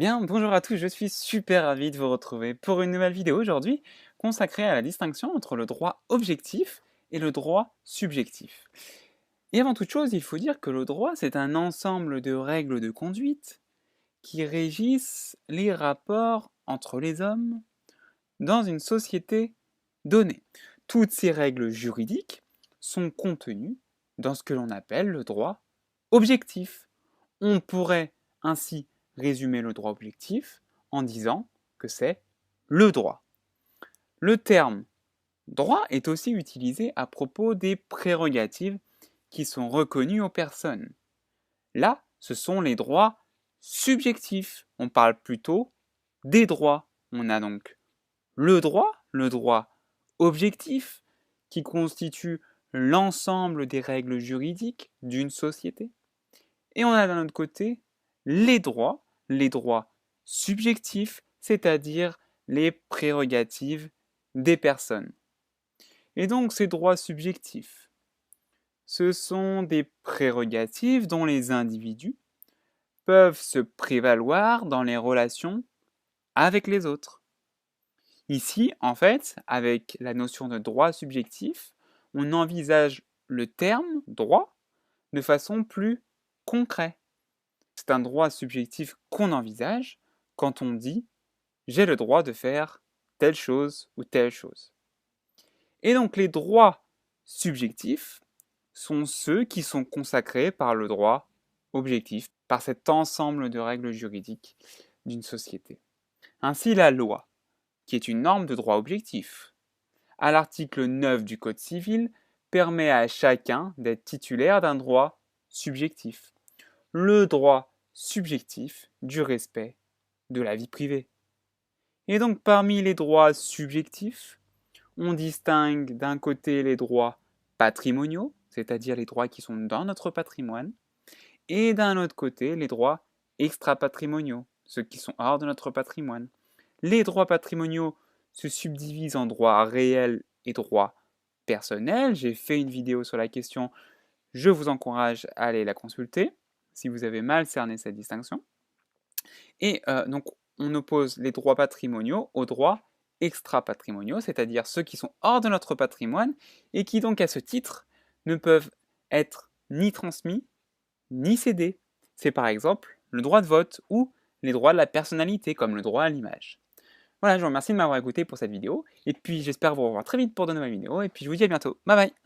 Bien, bonjour à tous, je suis super ravi de vous retrouver pour une nouvelle vidéo aujourd'hui consacrée à la distinction entre le droit objectif et le droit subjectif. Et avant toute chose, il faut dire que le droit, c'est un ensemble de règles de conduite qui régissent les rapports entre les hommes dans une société donnée. Toutes ces règles juridiques sont contenues dans ce que l'on appelle le droit objectif. On pourrait ainsi résumer le droit objectif en disant que c'est le droit. Le terme droit est aussi utilisé à propos des prérogatives qui sont reconnues aux personnes. Là, ce sont les droits subjectifs. On parle plutôt des droits. On a donc le droit objectif, qui constitue l'ensemble des règles juridiques d'une société. Et on a d'un autre côté les droits subjectifs, c'est-à-dire les prérogatives des personnes. Et donc ces droits subjectifs, ce sont des prérogatives dont les individus peuvent se prévaloir dans les relations avec les autres. Ici, en fait, avec la notion de droit subjectif, on envisage le terme droit de façon plus concrète. C'est un droit subjectif qu'on envisage quand on dit j'ai le droit de faire telle chose ou telle chose. Et donc les droits subjectifs sont ceux qui sont consacrés par le droit objectif, par cet ensemble de règles juridiques d'une société. Ainsi la loi, qui est une norme de droit objectif, à l'article 9 du Code civil, permet à chacun d'être titulaire d'un droit subjectif. Le droit subjectif du respect de la vie privée. Et donc parmi les droits subjectifs, on distingue d'un côté les droits patrimoniaux, c'est-à-dire les droits qui sont dans notre patrimoine, et d'un autre côté les droits extra-patrimoniaux, ceux qui sont hors de notre patrimoine. Les droits patrimoniaux se subdivisent en droits réels et droits personnels. J'ai fait une vidéo sur la question, je vous encourage à aller la consulter si vous avez mal cerné cette distinction. Et donc on oppose les droits patrimoniaux aux droits extra-patrimoniaux, c'est-à-dire ceux qui sont hors de notre patrimoine et qui donc à ce titre ne peuvent être ni transmis ni cédés. C'est par exemple le droit de vote ou les droits de la personnalité comme le droit à l'image. Voilà, je vous remercie de m'avoir écouté pour cette vidéo et puis j'espère vous revoir très vite pour de nouvelles vidéos et puis je vous dis à bientôt. Bye bye.